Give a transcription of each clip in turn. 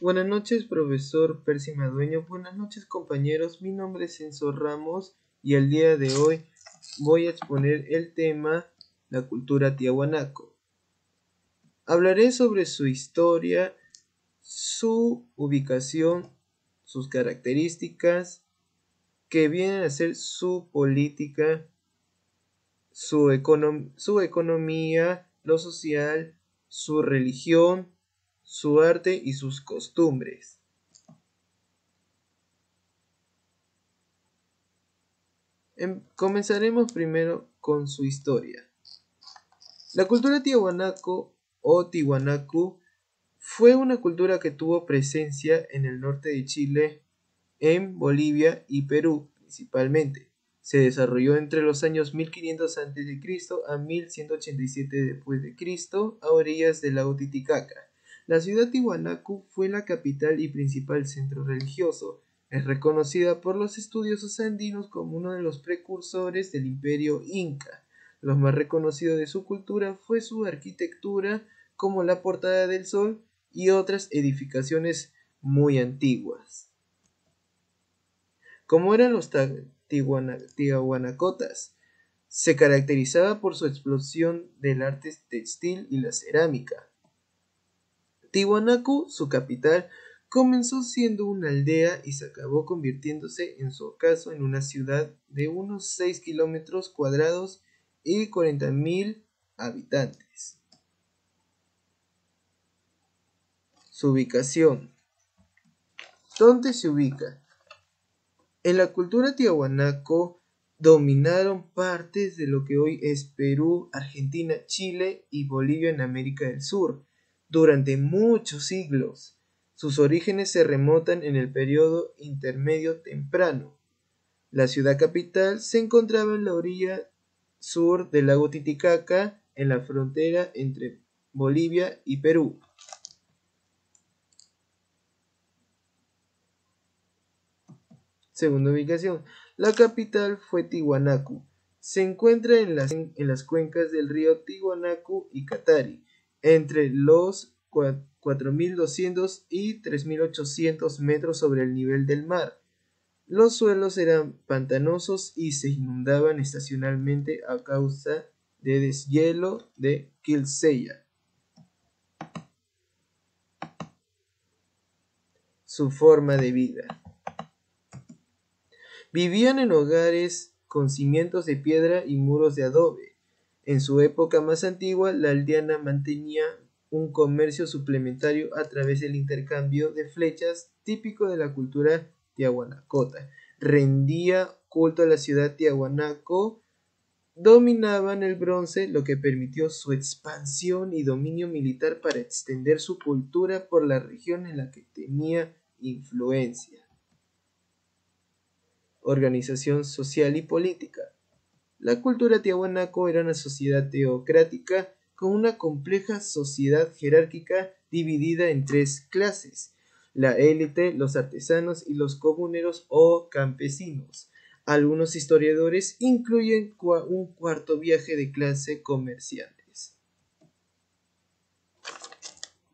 Buenas noches, profesor Percy Madueño. Buenas noches, compañeros. Mi nombre es Enzo Ramos y el día de hoy voy a exponer el tema la cultura tiahuanaco. Hablaré sobre su historia, su ubicación, sus características, que vienen a ser su política, su economía, lo social, su religión, su arte y sus costumbres. Comenzaremos primero con su historia. La cultura tiahuanaco o tiwanaku fue una cultura que tuvo presencia en el norte de Chile, en Bolivia y Perú principalmente. Se desarrolló entre los años 1500 a.C. a 1187 d.C. a orillas del lago Titicaca. La ciudad Tiwanaku fue la capital y principal centro religioso. Es reconocida por los estudiosos andinos como uno de los precursores del imperio inca. Lo más reconocido de su cultura fue su arquitectura, como la Portada del Sol y otras edificaciones muy antiguas. Como eran los tiahuanacotas, se caracterizaba por su explosión del arte textil y la cerámica. Tiwanaku, su capital, comenzó siendo una aldea y se acabó convirtiéndose en su ocaso en una ciudad de unos 6 kilómetros cuadrados y 40.000 habitantes. Su ubicación. ¿Dónde se ubica? En la cultura tiahuanaco dominaron partes de lo que hoy es Perú, Argentina, Chile y Bolivia en América del Sur durante muchos siglos. Sus orígenes se remontan en el periodo intermedio temprano. La ciudad capital se encontraba en la orilla sur del lago Titicaca, en la frontera entre Bolivia y Perú. Segunda ubicación. La capital fue Tiwanaku. Se encuentra en las cuencas del río Tiwanaku y Catari, entre los 4.200 y 3.800 metros sobre el nivel del mar. Los suelos eran pantanosos y se inundaban estacionalmente a causa de deshielo de Kilseya. Su forma de vida. Vivían en hogares con cimientos de piedra y muros de adobe. En su época más antigua, la aldeana mantenía un comercio suplementario a través del intercambio de flechas típico de la cultura tiahuanacota. Rendía culto a la ciudad tiahuanaco, dominaban el bronce, lo que permitió su expansión y dominio militar para extender su cultura por la región en la que tenía influencia. Organización social y política. La cultura tiahuanaco era una sociedad teocrática con una compleja sociedad jerárquica dividida en tres clases: la élite, los artesanos y los comuneros o campesinos. Algunos historiadores incluyen un cuarto viaje de clase comerciantes.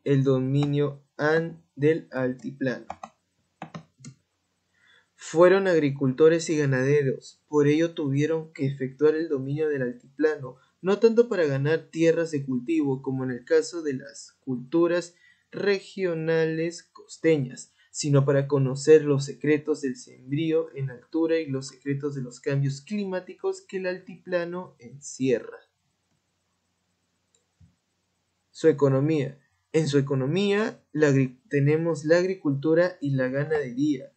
El dominio del altiplano. Fueron agricultores y ganaderos, por ello tuvieron que efectuar el dominio del altiplano, no tanto para ganar tierras de cultivo como en el caso de las culturas regionales costeñas, sino para conocer los secretos del sembrío en altura y los secretos de los cambios climáticos que el altiplano encierra. Su economía. En su economía tenemos la agricultura y la ganadería.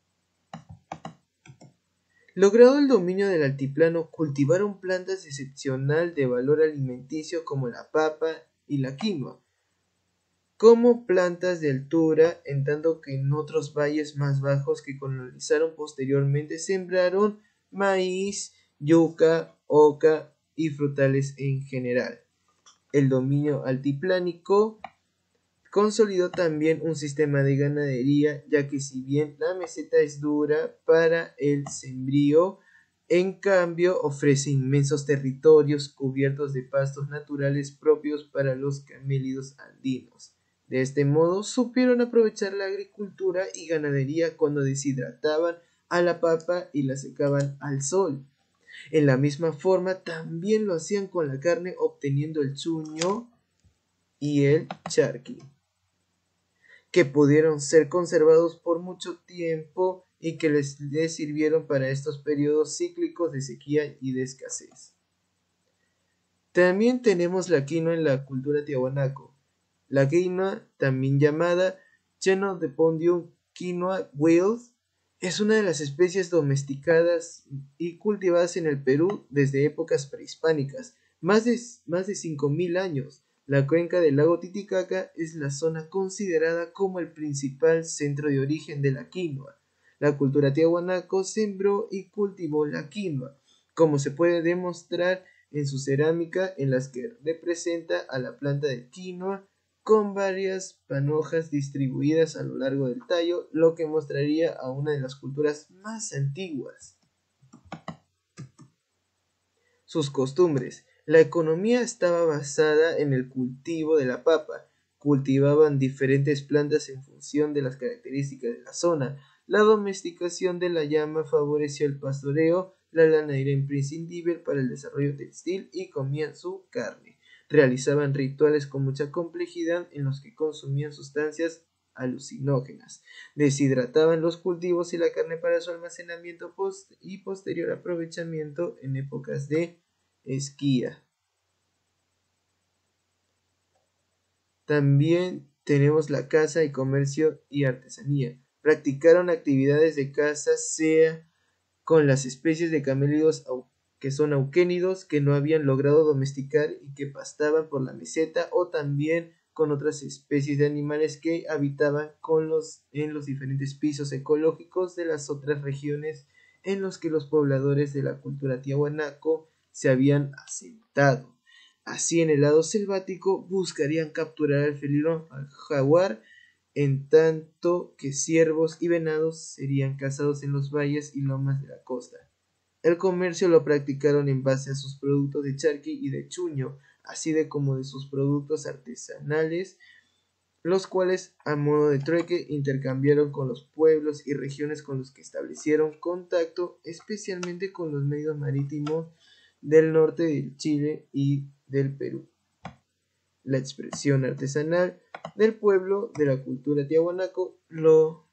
Logrado el dominio del altiplano, cultivaron plantas de excepcional de valor alimenticio como la papa y la quinoa, como plantas de altura, en tanto que en otros valles más bajos que colonizaron posteriormente sembraron maíz, yuca, oca y frutales en general. El dominio altiplánico consolidó también un sistema de ganadería, ya que si bien la meseta es dura para el sembrío, en cambio ofrece inmensos territorios cubiertos de pastos naturales propios para los camélidos andinos. De este modo supieron aprovechar la agricultura y ganadería cuando deshidrataban a la papa y la secaban al sol. En la misma forma también lo hacían con la carne obteniendo el chuño y el charqui, que pudieron ser conservados por mucho tiempo y que les sirvieron para estos periodos cíclicos de sequía y de escasez. También tenemos la quinoa en la cultura tiahuanaco. La quinoa, también llamada Chenodepondium quinoa wild, es una de las especies domesticadas y cultivadas en el Perú desde épocas prehispánicas, más de 5.000 años. La cuenca del lago Titicaca es la zona considerada como el principal centro de origen de la quinoa. La cultura tiahuanaco sembró y cultivó la quinoa, como se puede demostrar en su cerámica, en las que representa a la planta de quinoa con varias panojas distribuidas a lo largo del tallo, lo que mostraría a una de las culturas más antiguas. Sus costumbres. La economía estaba basada en el cultivo de la papa. Cultivaban diferentes plantas en función de las características de la zona. La domesticación de la llama favoreció el pastoreo. La lana era imprescindible para el desarrollo textil y comían su carne. Realizaban rituales con mucha complejidad en los que consumían sustancias alucinógenas. Deshidrataban los cultivos y la carne para su almacenamiento y posterior aprovechamiento en épocas de esquía. También tenemos la caza y comercio y artesanía. Practicaron actividades de caza, sea con las especies de camélidos que son auquénidos que no habían logrado domesticar y que pastaban por la meseta, o también con otras especies de animales que habitaban en los diferentes pisos ecológicos de las otras regiones en los que los pobladores de la cultura tiahuanaco se habían asentado. Así, en el lado selvático buscarían capturar al felino, al jaguar, en tanto que ciervos y venados serían cazados en los valles y lomas de la costa. El comercio lo practicaron en base a sus productos de charqui y de chuño, así de como de sus productos artesanales, los cuales a modo de trueque intercambiaron con los pueblos y regiones con los que establecieron contacto, especialmente con los medios marítimos del norte de Chile y del Perú. La expresión artesanal del pueblo de la cultura tiahuanaco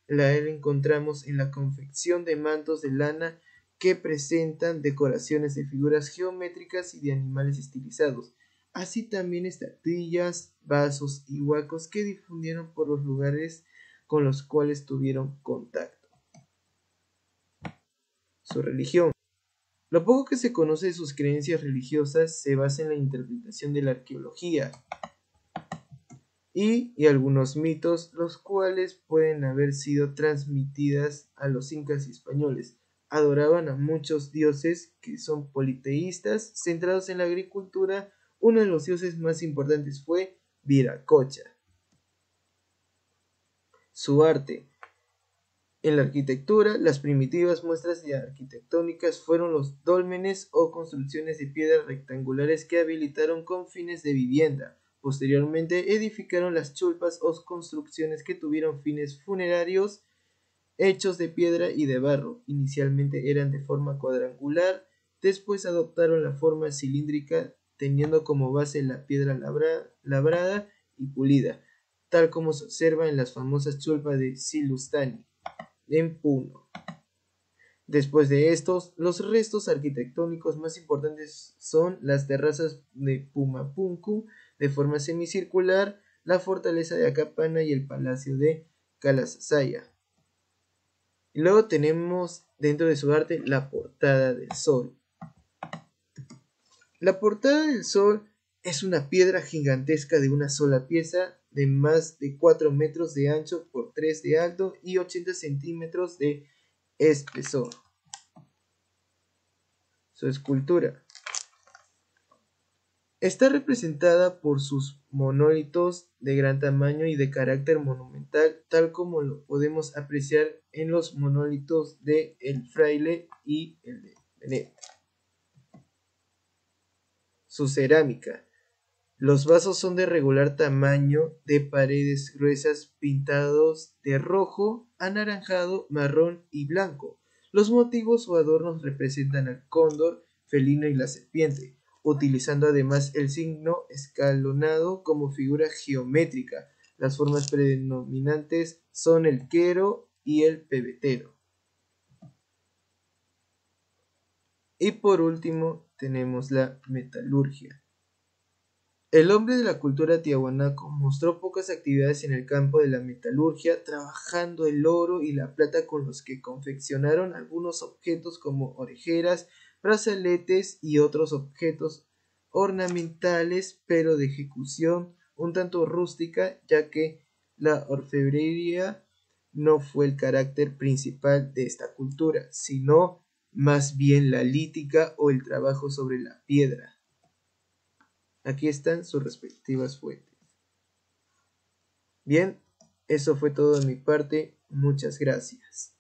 la encontramos en la confección de mantos de lana que presentan decoraciones de figuras geométricas y de animales estilizados, así también estatuillas, vasos y huacos que difundieron por los lugares con los cuales tuvieron contacto. Su religión. Lo poco que se conoce de sus creencias religiosas se basa en la interpretación de la arqueología y algunos mitos, los cuales pueden haber sido transmitidas a los incas y españoles. Adoraban a muchos dioses que son politeístas, centrados en la agricultura. Uno de los dioses más importantes fue Viracocha. Su arte. En la arquitectura, las primitivas muestras arquitectónicas fueron los dólmenes o construcciones de piedras rectangulares que habilitaron con fines de vivienda. Posteriormente edificaron las chulpas o construcciones que tuvieron fines funerarios, hechos de piedra y de barro. Inicialmente eran de forma cuadrangular, después adoptaron la forma cilíndrica, teniendo como base la piedra labrada y pulida, tal como se observa en las famosas chulpas de Silustani, en Puno. Después de estos, los restos arquitectónicos más importantes son las terrazas de Pumapunku de forma semicircular, la fortaleza de Acapana y el palacio de Calasaya. Y luego tenemos dentro de su arte la portada del sol. La portada del sol es una piedra gigantesca de una sola pieza de más de 4 metros de ancho por 3 de alto y 80 centímetros de espesor. Su escultura está representada por sus monolitos de gran tamaño y de carácter monumental, tal como lo podemos apreciar en los monolitos de El Fraile y el de Benet. Su cerámica. Los vasos son de regular tamaño, de paredes gruesas, pintados de rojo, anaranjado, marrón y blanco. Los motivos o adornos representan al cóndor, felino y la serpiente, utilizando además el signo escalonado como figura geométrica. Las formas predominantes son el quero y el pebetero. Y por último tenemos la metalurgia. El hombre de la cultura tiahuanaco mostró pocas actividades en el campo de la metalurgia, trabajando el oro y la plata, con los que confeccionaron algunos objetos como orejeras, brazaletes y otros objetos ornamentales, pero de ejecución un tanto rústica, ya que la orfebrería no fue el carácter principal de esta cultura, sino más bien la lítica o el trabajo sobre la piedra. Aquí están sus respectivas fuentes. Bien, eso fue todo de mi parte. Muchas gracias.